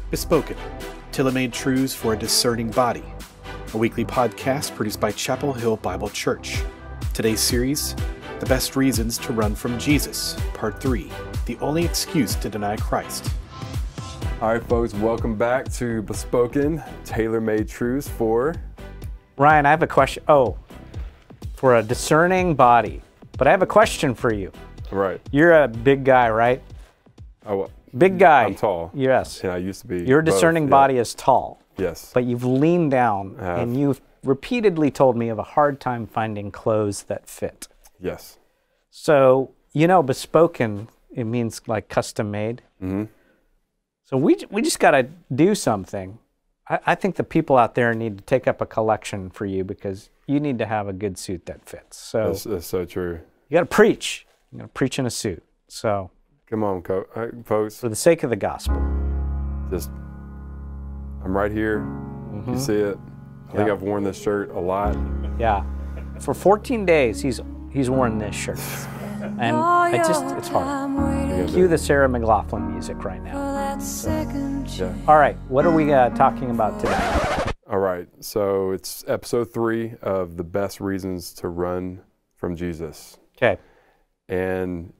Bespoken, tailor-made truths for a discerning body, a weekly podcast produced by Chapel Hill Bible Church. Today's series, The Best Reasons to Run from Jesus, Part 3, The Only Excuse to Deny Christ. All right, folks, welcome back to Bespoken, tailor-made truths for... Ryan, I have a question. For a discerning body. But I have a question for you. Right. You're a big guy, right? Big guy. I'm tall. Yes. Yeah, I used to be. Your discerning body is tall. Yes. But you've leaned down and you've repeatedly told me you have a hard time finding clothes that fit. Yes. So, bespoken, it means like custom made. Mm-hmm. So we just got to do something. I think the people out there need to take up a collection for you because you need to have a good suit that fits. So that's so true. You got to preach. You got to preach in a suit. So come on, folks. For the sake of the gospel. I'm right here. Mm-hmm. You see it. I think I've worn this shirt a lot. Yeah. For 14 days, he's worn this shirt. And it's hard. Cue the Sarah McLachlan music right now. Yeah. All right, what are we talking about today? All right, so it's episode 3 of The Best Reasons to Run from Jesus. Okay. And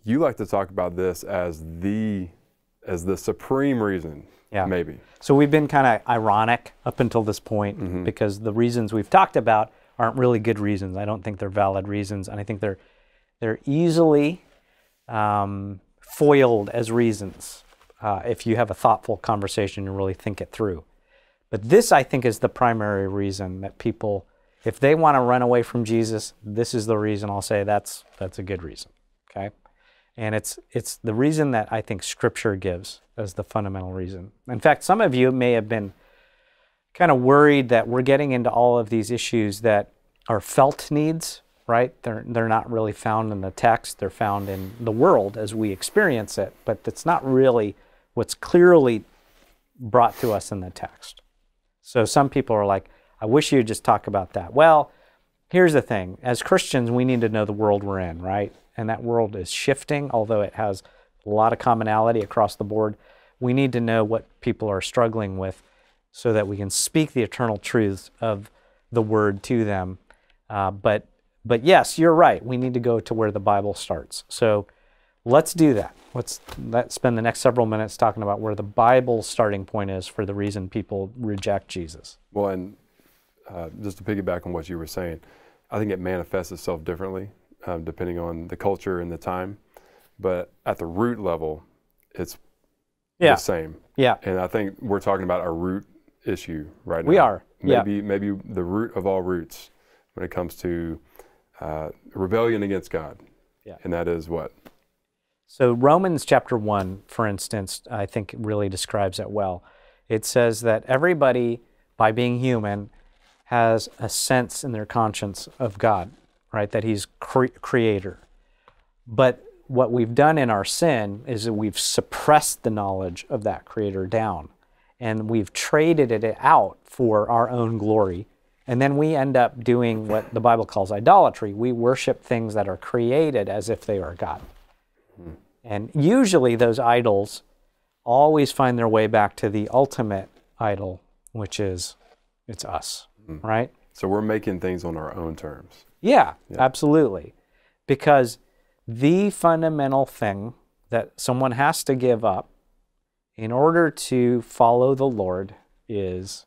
you like to talk about this as the supreme reason, maybe. So we've been kind of ironic up until this point because the reasons we've talked about aren't really good reasons. I don't think they're valid reasons, and I think they're easily foiled as reasons if you have a thoughtful conversation and really think it through. But this, I think, is the primary reason that people, if they want to run away from Jesus, this is the reason. I'll say that's a good reason, okay? And it's the reason that I think Scripture gives as the fundamental reason. In fact, some of you may have been kind of worried that we're getting into all of these issues that are felt needs, right? They're not really found in the text. They're found in the world as we experience it, but it's not really what's clearly brought to us in the text. So some people are like, I wish you'd just talk about that. Well, here's the thing. As Christians, we need to know the world we're in, right? And that world is shifting, although it has a lot of commonality across the board. We need to know what people are struggling with so that we can speak the eternal truths of the Word to them. But yes, you're right. We need to go to where the Bible starts. So let's do that. Let's spend the next several minutes talking about where the Bible's starting point is for the reason people reject Jesus. Well, and just to piggyback on what you were saying, I think it manifests itself differently depending on the culture and the time. But at the root level, it's the same. Yeah. And I think we're talking about a root issue right now. We are. Maybe the root of all roots when it comes to rebellion against God. Yeah. And that is what? So Romans chapter 1, for instance, I think really describes it well. It says that everybody, by being human, has a sense in their conscience of God, right? That He's creator. But what we've done in our sin is that we've suppressed the knowledge of that creator down. And we've traded it out for our own glory. And then we end up doing what the Bible calls idolatry. We worship things that are created as if they are God. And usually those idols always find their way back to the ultimate idol, which is, it's us, right? So we're making things on our own terms. Yeah, absolutely. Because the fundamental thing that someone has to give up in order to follow the Lord is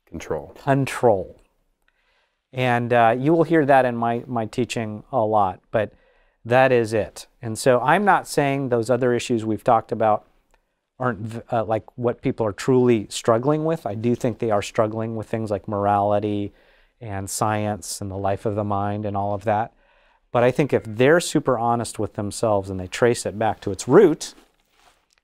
control. And you will hear that in my teaching a lot, but that is it. And so I'm not saying those other issues we've talked about aren't like what people are truly struggling with. I do think they are struggling with things like morality and science and the life of the mind and all of that. But I think if they're super honest with themselves and they trace it back to its root,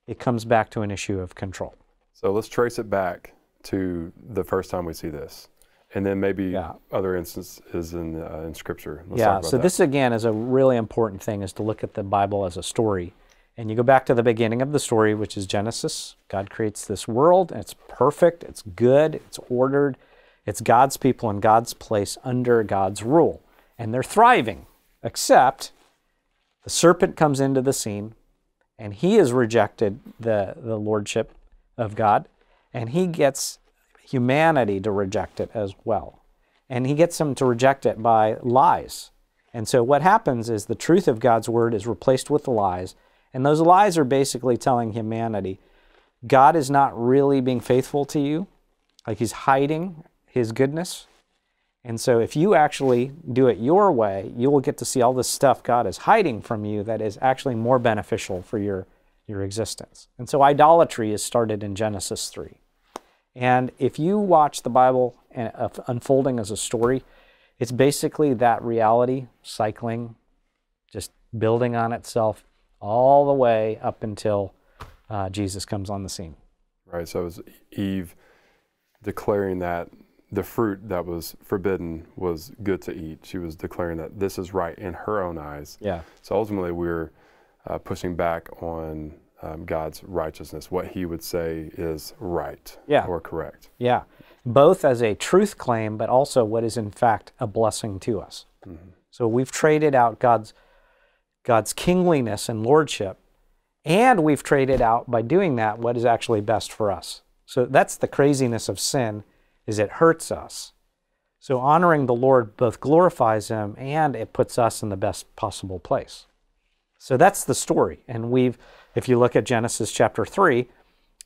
it comes back to an issue of control. So let's trace it back to the first time we see this. And then maybe other instances in Scripture. Let's talk about so this again is a really important thing, is to look at the Bible as a story. And you go back to the beginning of the story, which is Genesis. God creates this world, and it's perfect, it's good, it's ordered. It's God's people in God's place under God's rule. And they're thriving, except the serpent comes into the scene, and he has rejected the lordship of God, and he gets humanity to reject it as well. And he gets them to reject it by lies. And so what happens is the truth of God's word is replaced with lies, and those lies are basically telling humanity, God is not really being faithful to you, like he's hiding his goodness. And so if you actually do it your way, you will get to see all this stuff God is hiding from you that is actually more beneficial for your existence. And so idolatry is started in Genesis 3. And if you watch the Bible unfolding as a story, it's basically that reality cycling, just building on itself all the way up until Jesus comes on the scene. Right, so it was Eve declaring that the fruit that was forbidden was good to eat. She was declaring that this is right in her own eyes. Yeah. So ultimately we're pushing back on God's righteousness, what he would say is right or correct. Yeah, both as a truth claim, but also what is in fact a blessing to us. Mm-hmm. So we've traded out God's kingliness and lordship, and we've traded out, by doing that, what is actually best for us. So that's the craziness of sin, is it hurts us. So honoring the Lord both glorifies him and it puts us in the best possible place. So that's the story. And if you look at Genesis chapter 3,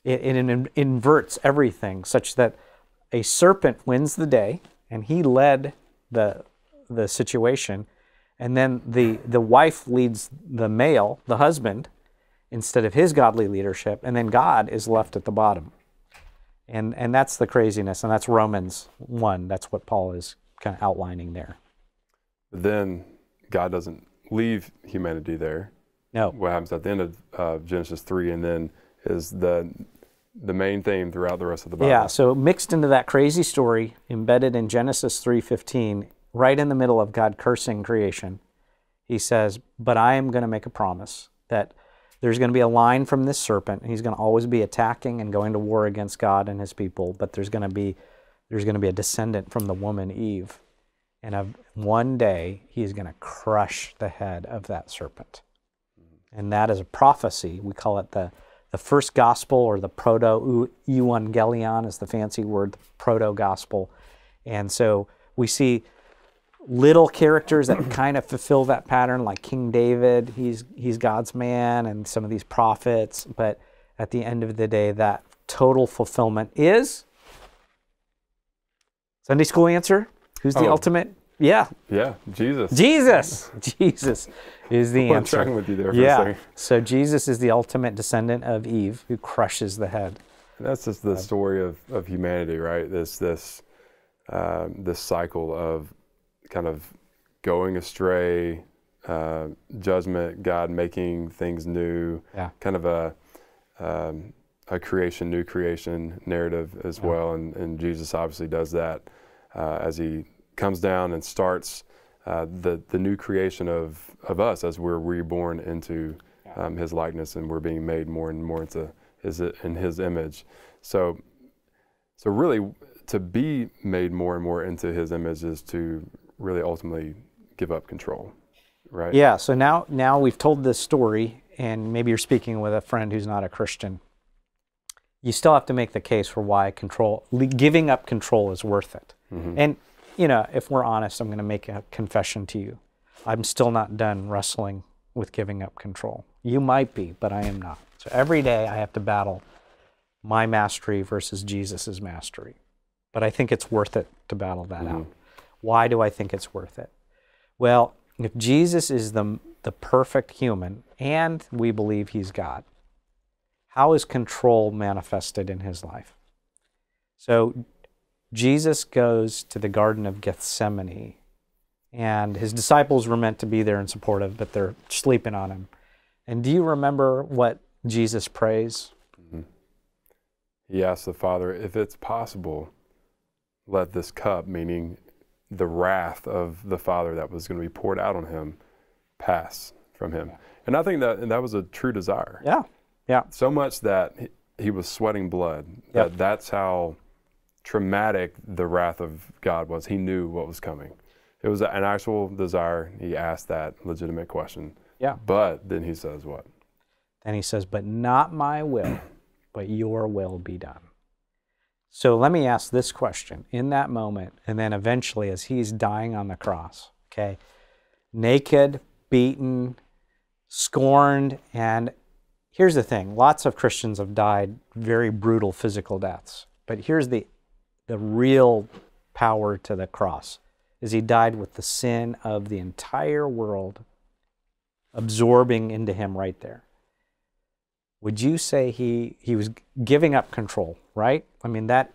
it inverts everything such that a serpent wins the day, and he led the situation, and then the wife leads the male, the husband, instead of his godly leadership, and then God is left at the bottom. And that's the craziness, and that's Romans 1. That's what Paul is kind of outlining there. Then God doesn't leave humanity there. No. What happens at the end of Genesis 3 and then is the main theme throughout the rest of the Bible. Yeah, so mixed into that crazy story, embedded in Genesis 3:15, right in the middle of God cursing creation, he says, but I am going to make a promise that there's going to be a line from this serpent. He's going to always be attacking and going to war against God and his people, but there's going to be a descendant from the woman Eve. And one day, he's going to crush the head of that serpent. And that is a prophecy. We call it the first gospel, or the proto-evangelion is the fancy word, the proto-gospel. And so we see little characters that kind of fulfill that pattern, like King David. He's God's man, and some of these prophets. But at the end of the day, that total fulfillment is Sunday school answer. Who's the ultimate? Yeah, Jesus. Jesus is the answer. I'm tracking with you there for a second. So Jesus is the ultimate descendant of Eve, who crushes the head. And that's just the story of humanity, right? This cycle of kind of going astray, judgment, God making things new, kind of a creation, new creation narrative as well. And Jesus obviously does that as he comes down and starts the new creation of us as we're reborn into his likeness, and we're being made more and more into his image. So really, to be made more and more into his image is to really ultimately give up control, right? Yeah, so now we've told this story, and maybe you're speaking with a friend who's not a Christian. You still have to make the case for why giving up control is worth it. Mm-hmm. And if we're honest, I'm going to make a confession to you. I'm still not done wrestling with giving up control. You might be, but I am not. So every day I have to battle my mastery versus Jesus's mastery. But I think it's worth it to battle that out. Why do I think it's worth it? Well, if Jesus is the perfect human, and we believe he's God, how is control manifested in his life? So Jesus goes to the Garden of Gethsemane, and his disciples were meant to be there and supportive, but they're sleeping on him. And do you remember what Jesus prays? Mm-hmm. He asks the Father, if it's possible, let this cup, meaning the wrath of the Father that was going to be poured out on him, pass from him. And I think that was a true desire. Yeah. So much that he was sweating blood. That's how traumatic the wrath of God was. He knew what was coming. It was an actual desire. He asked that legitimate question. Yeah. But then he says what? Then he says, but not my will, but your will be done. So let me ask this question. In that moment, and then eventually as he's dying on the cross, okay, naked, beaten, scorned, and here's the thing. Lots of Christians have died very brutal physical deaths. But here's the real power to the cross, is he died with the sin of the entire world absorbing into him right there. Would you say he was giving up control, right? I mean, that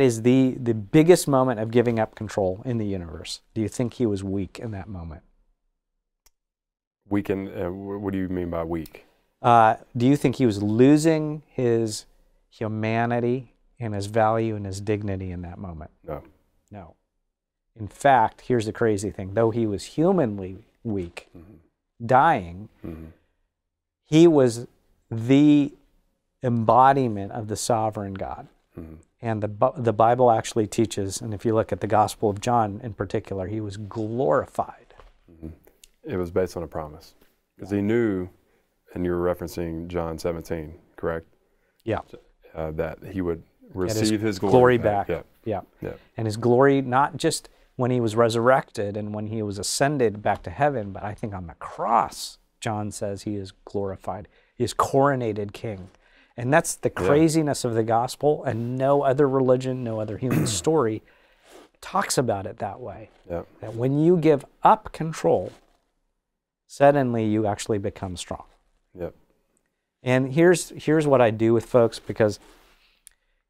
is the biggest moment of giving up control in the universe. Do you think he was weak in that moment? Weak in, what do you mean by weak? Do you think he was losing his humanity and his value and his dignity in that moment? No. No. In fact, here's the crazy thing. Though he was humanly weak, dying, he was the embodiment of the sovereign God. And the Bible actually teaches, and if you look at the Gospel of John in particular, he was glorified. It was based on a promise. Because he knew, and you were referencing John 17, correct? Yeah. That he would receive his glory back. Yeah. And his glory, not just when he was resurrected and when he was ascended back to heaven, but I think on the cross, John says he is glorified. He is coronated king. And that's the craziness of the gospel, and no other religion, no other human story talks about it that way. Yeah. That when you give up control, suddenly you actually become strong. Yep. And here's what I do with folks, because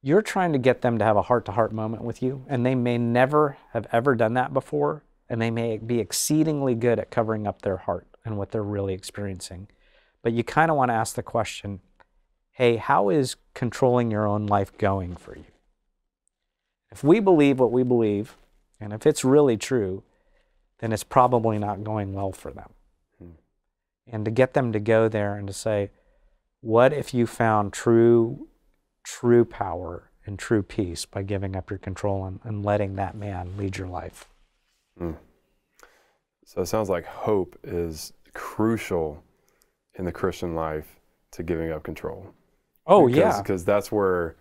you're trying to get them to have a heart-to-heart moment with you, and they may never have ever done that before, and they may be exceedingly good at covering up their heart and what they're really experiencing. But you kind of want to ask the question, hey, how is controlling your own life going for you? If we believe what we believe, and if it's really true, then it's probably not going well for them. And to get them to go there and to say, what if you found true power and true peace by giving up your control and letting that man lead your life? So it sounds like hope is crucial in the Christian life to giving up control. Oh, Because that's where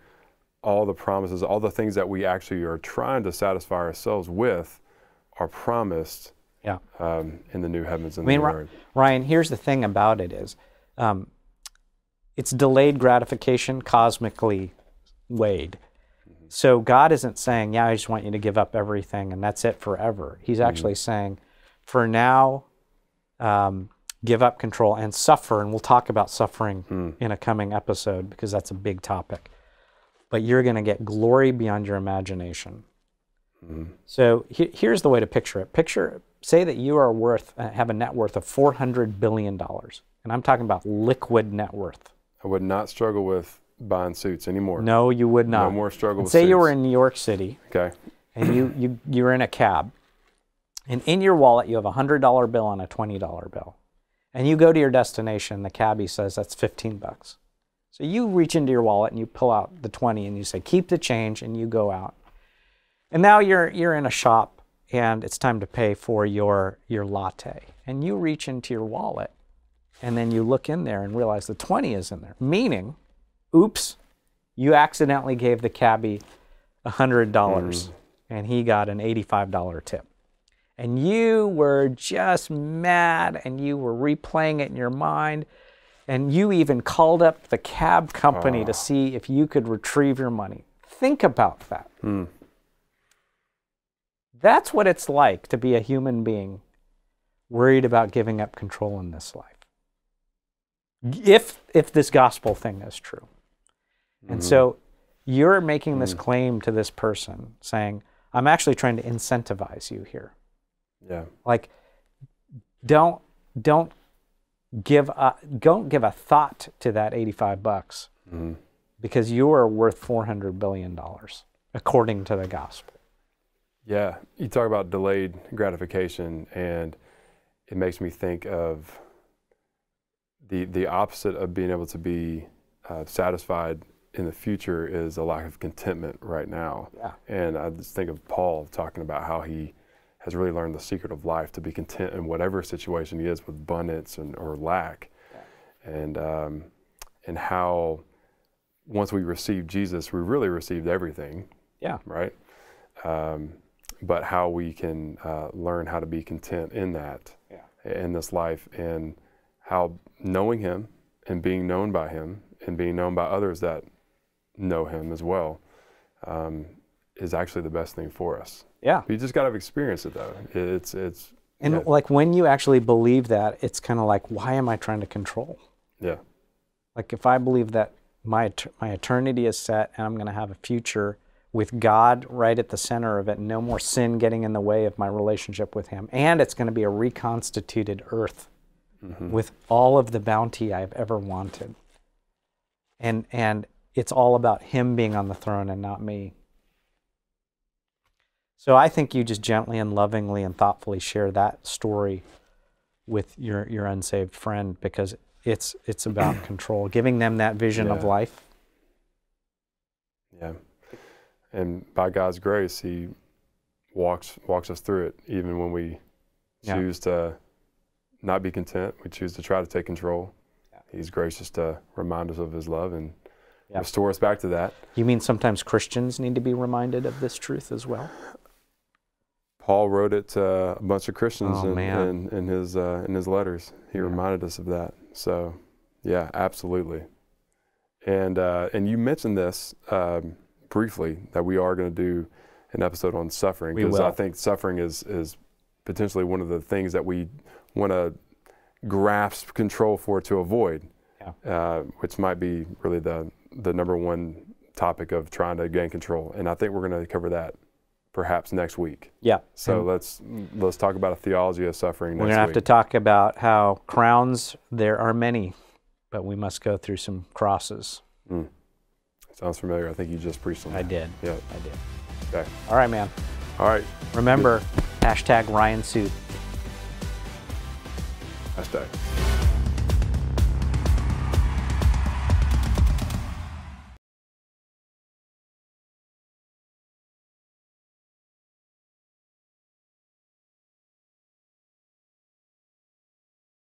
all the promises, all the things that we actually are trying to satisfy ourselves with are promised in the new heavens and the new earth. Ryan, here's the thing about it is, it's delayed gratification, cosmically weighed. So God isn't saying, I just want you to give up everything and that's it forever. He's actually saying, for now, give up control and suffer, and we'll talk about suffering in a coming episode because that's a big topic. But you're going to get glory beyond your imagination. So here's the way to picture it. Say that you are have a net worth of $400 billion, and I'm talking about liquid net worth. I would not struggle with buying suits anymore. No, you would not. No more struggle with suits. Say suits. you were in New York City, okay, and you're in a cab, and in your wallet you have a $100 bill and a $20 bill. And you go to your destination, the cabbie says that's $15. So you reach into your wallet and you pull out the 20 and you say, keep the change, and you go out. And now you're in a shop and it's time to pay for your latte. And you reach into your wallet and then you look in there and realize the 20 is in there. Meaning, oops, you accidentally gave the cabbie $100 and he got an $85 tip. And you were just mad, and you were replaying it in your mind, and you even called up the cab company to see if you could retrieve your money. Think about that. That's what it's like to be a human being worried about giving up control in this life. If this gospel thing is true. And so you're making this claim to this person saying, I'm actually trying to incentivize you here. Yeah. Like, don't give a thought to that $85 because you are worth $400 billion according to the gospel. Yeah, you talk about delayed gratification, and it makes me think of the opposite of being able to be satisfied in the future is a lack of contentment right now. Yeah. And I just think of Paul talking about how he has really learned the secret of life, to be content in whatever situation he is, with abundance or lack. Yeah. And how once we received Jesus, we really received everything. Yeah. Right? But how we can learn how to be content in that, in this life, and how knowing Him and being known by Him and being known by others that know Him as well is actually the best thing for us. Yeah. You just got to experience it, though. It's and like when you actually believe that, it's kind of like, why am I trying to control? Yeah. Like if I believe that my eternity is set and I'm going to have a future with God right at the center of it, no more sin getting in the way of my relationship with Him, and it's going to be a reconstituted earth with all of the bounty I've ever wanted. And it's all about Him being on the throne and not me. So I think you just gently and lovingly and thoughtfully share that story with your unsaved friend, because it's about control, giving them that vision of life. Yeah. And by God's grace, He walks us through it, even when we choose to not be content. We choose to try to take control. He's gracious to remind us of His love and restore us back to that. You mean sometimes Christians need to be reminded of this truth as well? Paul wrote it to a bunch of Christians in his letters. He reminded us of that. So, yeah, absolutely. And you mentioned this briefly, that we are going to do an episode on suffering, because I think suffering is potentially one of the things that we want to grasp control for to avoid, which might be really the number one topic of trying to gain control. And I think we're going to cover that perhaps next week. Yeah. So let's talk about a theology of suffering next week. We're going to have to talk about how crowns, there are many, but we must go through some crosses. Sounds familiar. I think you just preached on that. I did. Yeah. I did. Okay. All right, man. All right. Remember, #RyanSuit. #.